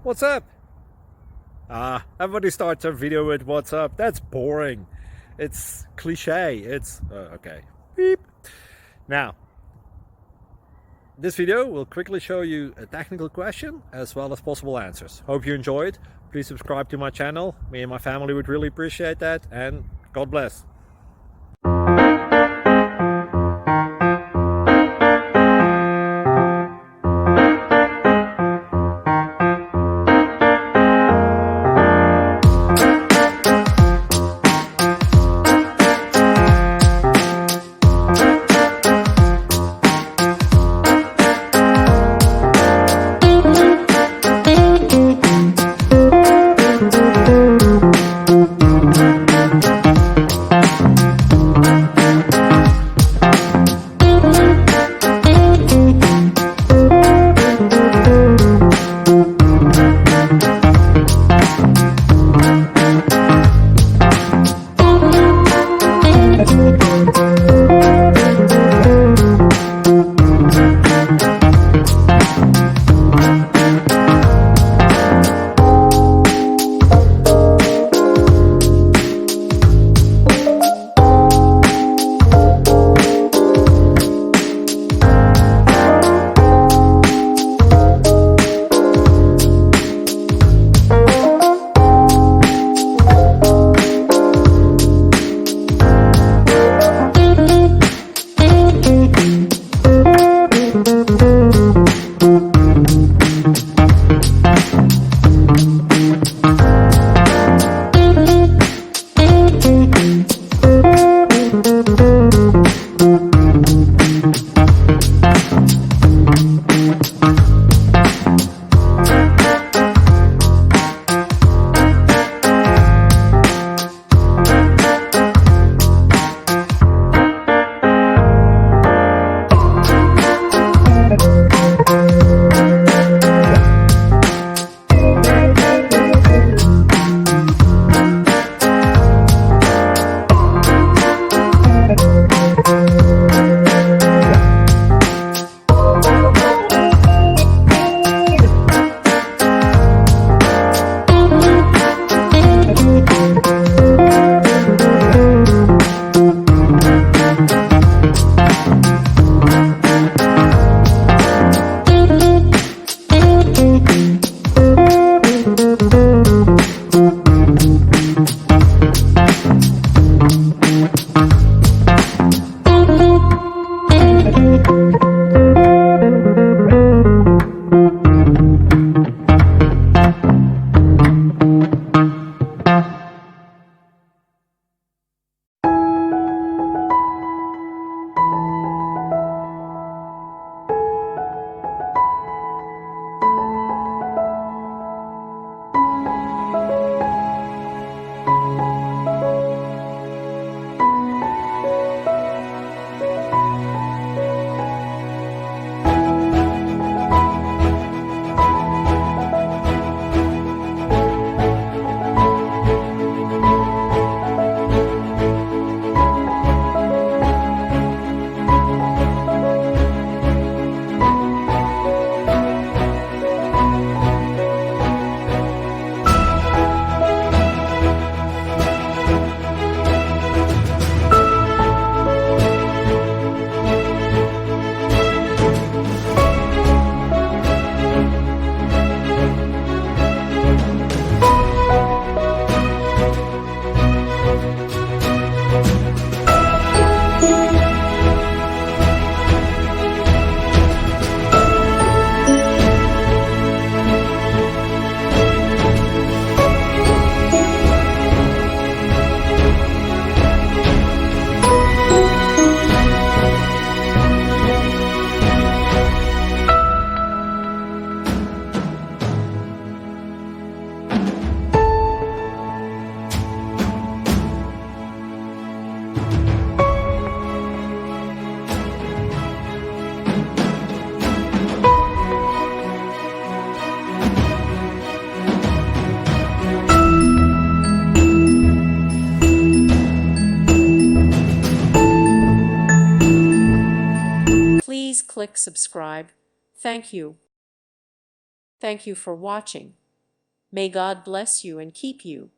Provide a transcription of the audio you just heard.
What's up? Everybody starts their video with what's up. That's boring. It's cliche. It's okay. Beep. Now, this video will quickly show you a technical question as well as possible answers. Hope you enjoyed. Please subscribe to my channel. Me and my family would really appreciate that, and God bless. Click subscribe. Thank you. Thank you for watching. May God bless you and keep you.